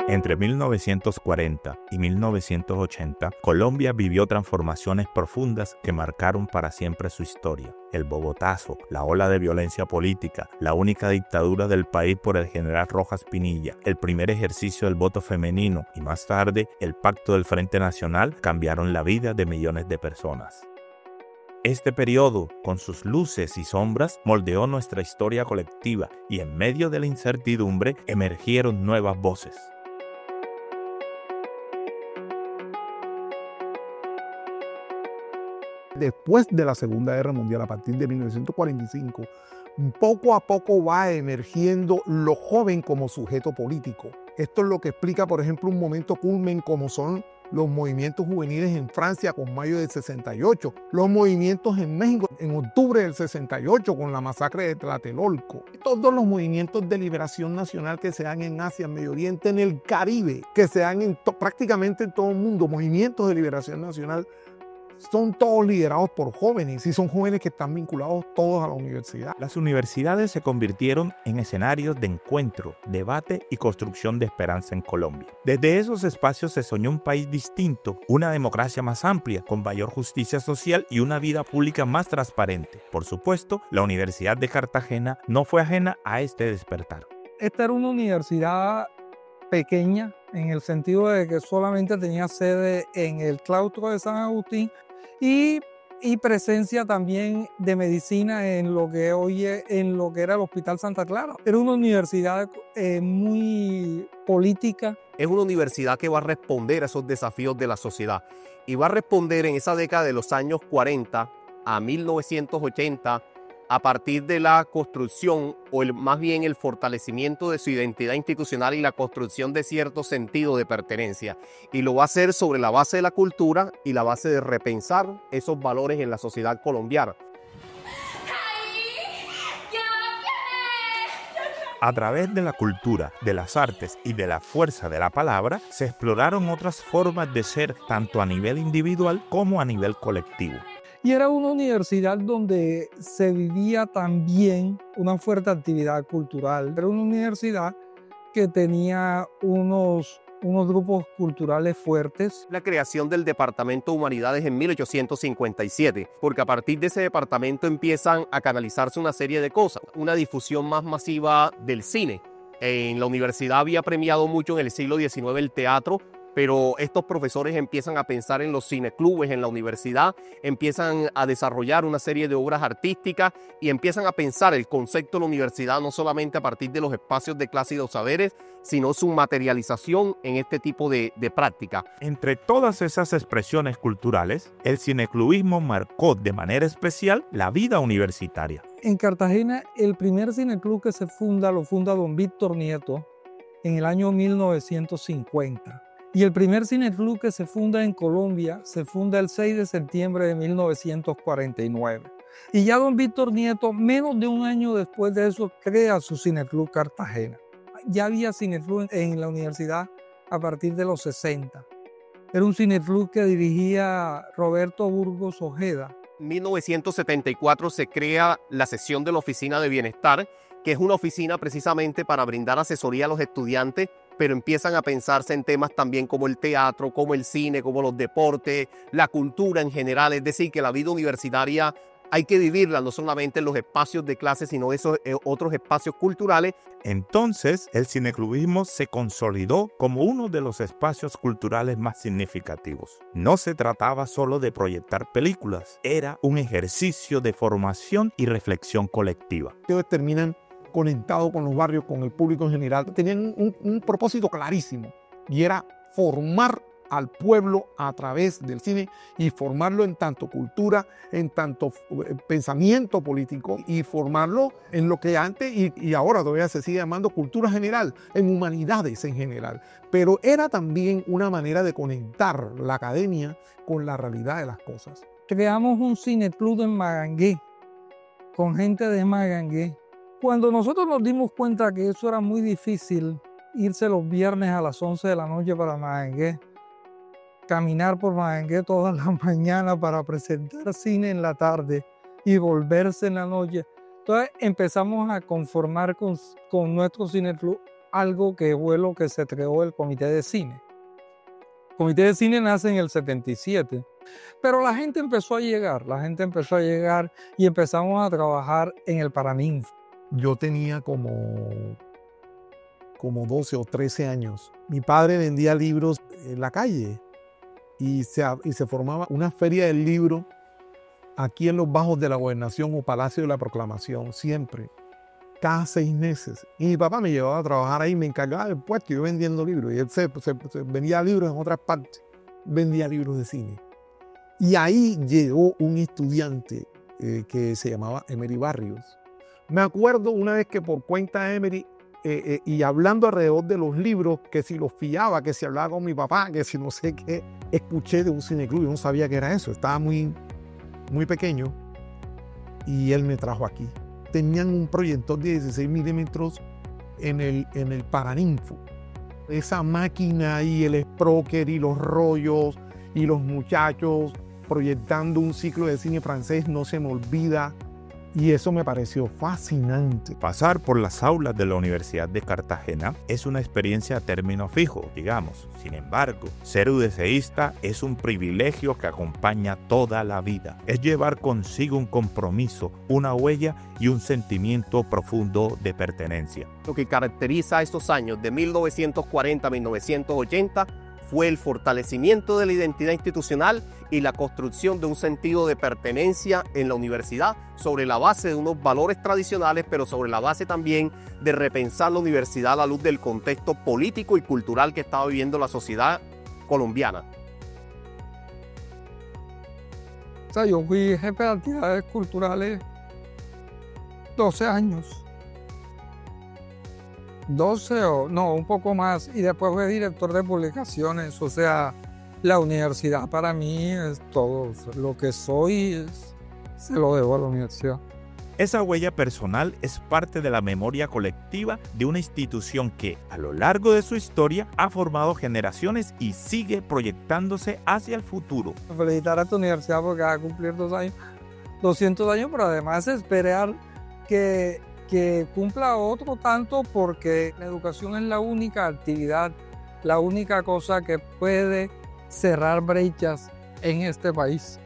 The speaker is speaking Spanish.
Entre 1940 y 1980, Colombia vivió transformaciones profundas que marcaron para siempre su historia. El Bogotazo, la ola de violencia política, la única dictadura del país por el general Rojas Pinilla, el primer ejercicio del voto femenino y más tarde el Pacto del Frente Nacional cambiaron la vida de millones de personas. Este periodo, con sus luces y sombras, moldeó nuestra historia colectiva y en medio de la incertidumbre emergieron nuevas voces. Después de la Segunda Guerra Mundial, a partir de 1945, poco a poco va emergiendo lo joven como sujeto político. Esto es lo que explica, por ejemplo, un momento culmen como son los movimientos juveniles en Francia con mayo del 68, los movimientos en México en octubre del 68 con la masacre de Tlatelolco, todos los movimientos de liberación nacional que se dan en Asia, en Medio Oriente, en el Caribe, que se dan prácticamente en todo el mundo, movimientos de liberación nacional, son todos liderados por jóvenes y son jóvenes que están vinculados todos a la universidad. Las universidades se convirtieron en escenarios de encuentro, debate y construcción de esperanza en Colombia. Desde esos espacios se soñó un país distinto, una democracia más amplia, con mayor justicia social y una vida pública más transparente. Por supuesto, la Universidad de Cartagena no fue ajena a este despertar. Esta era una universidad pequeña en el sentido de que solamente tenía sede en el claustro de San Agustín y presencia también de medicina en lo que hoy en lo que era el Hospital Santa Clara. Era una universidad muy política. Es una universidad que va a responder a esos desafíos de la sociedad y va a responder en esa década de los años 40 a 1980 a partir de la construcción o más bien el fortalecimiento de su identidad institucional y la construcción de cierto sentido de pertenencia. Y lo va a hacer sobre la base de la cultura y la base de repensar esos valores en la sociedad colombiana. A través de la cultura, de las artes y de la fuerza de la palabra, se exploraron otras formas de ser tanto a nivel individual como a nivel colectivo. Y era una universidad donde se vivía también una fuerte actividad cultural. Era una universidad que tenía unos grupos culturales fuertes. La creación del Departamento de Humanidades en 1857, porque a partir de ese departamento empiezan a canalizarse una serie de cosas. Una difusión más masiva del cine. En la universidad había premiado mucho en el siglo XIX el teatro, pero estos profesores empiezan a pensar en los cineclubes en la universidad, empiezan a desarrollar una serie de obras artísticas y empiezan a pensar el concepto de la universidad no solamente a partir de los espacios de clase y de los saberes, sino su materialización en este tipo de práctica. Entre todas esas expresiones culturales, el cineclubismo marcó de manera especial la vida universitaria. En Cartagena, el primer cineclub que se funda, lo funda don Víctor Nieto en el año 1950. Y el primer cineclub que se funda en Colombia se funda el 6 de septiembre de 1949. Y ya don Víctor Nieto, menos de un año después de eso, crea su cineclub Cartagena. Ya había cineclub en la universidad a partir de los 60. Era un cineclub que dirigía Roberto Burgos Ojeda. En 1974 se crea la sección de la Oficina de Bienestar, que es una oficina precisamente para brindar asesoría a los estudiantes, pero empiezan a pensarse en temas también como el teatro, como el cine, como los deportes, la cultura en general. Es decir, que la vida universitaria hay que vivirla no solamente en los espacios de clase, sino esos otros espacios culturales. Entonces, el cineclubismo se consolidó como uno de los espacios culturales más significativos. No se trataba solo de proyectar películas, era un ejercicio de formación y reflexión colectiva. Ellos terminan conectados con los barrios, con el público en general. Tenían un propósito clarísimo y era formar al pueblo a través del cine y formarlo en tanto cultura, en tanto pensamiento político y formarlo en lo que antes y ahora todavía se sigue llamando cultura general, en humanidades en general. Pero era también una manera de conectar la academia con la realidad de las cosas. Creamos un cineclub en Magangué, con gente de Magangué. Cuando nosotros nos dimos cuenta que eso era muy difícil, irse los viernes a las 11 de la noche para Magangué, caminar por Magangué todas las mañanas para presentar cine en la tarde y volverse en la noche. Entonces empezamos a conformar con nuestro cineclub algo que fue lo que se creó el Comité de Cine. El Comité de Cine nace en el 77, pero la gente empezó a llegar y empezamos a trabajar en el Paraninfo. Yo tenía como 12 o 13 años. Mi padre vendía libros en la calle y se formaba una feria del libro aquí en los bajos de la Gobernación o Palacio de la Proclamación, siempre, cada 6 meses. Y mi papá me llevaba a trabajar ahí, me encargaba del puesto, yo vendiendo libros. Y él se vendía libros en otras partes, vendía libros de cine. Y ahí llegó un estudiante que se llamaba Emery Barrios. Me acuerdo una vez que por cuenta de Emery, y hablando alrededor de los libros, que si los fiaba, que si hablaba con mi papá, que si no sé qué, escuché de un cineclub, yo no sabía qué era eso, estaba muy pequeño, y él me trajo aquí. Tenían un proyector de 16 milímetros en el Paraninfo. Esa máquina y el Sprocker y los rollos y los muchachos proyectando un ciclo de cine francés no se me olvida. Y eso me pareció fascinante. Pasar por las aulas de la Universidad de Cartagena es una experiencia a término fijo, digamos. Sin embargo, ser UDCista es un privilegio que acompaña toda la vida. Es llevar consigo un compromiso, una huella y un sentimiento profundo de pertenencia. Lo que caracteriza estos años de 1940 a 1980 fue el fortalecimiento de la identidad institucional y la construcción de un sentido de pertenencia en la universidad sobre la base de unos valores tradicionales, pero sobre la base también de repensar la universidad a la luz del contexto político y cultural que estaba viviendo la sociedad colombiana. O sea, yo fui jefe de actividades culturales 12 años. 12 o no, un poco más, y después fui director de publicaciones. O sea, la universidad para mí es todo. Lo que soy se lo debo a la universidad. Esa huella personal es parte de la memoria colectiva de una institución que, a lo largo de su historia, ha formado generaciones y sigue proyectándose hacia el futuro. Felicitar a tu universidad porque va a cumplir 200 años, pero además esperar que cumpla otro tanto, porque la educación es la única actividad, la única cosa que puede cerrar brechas en este país.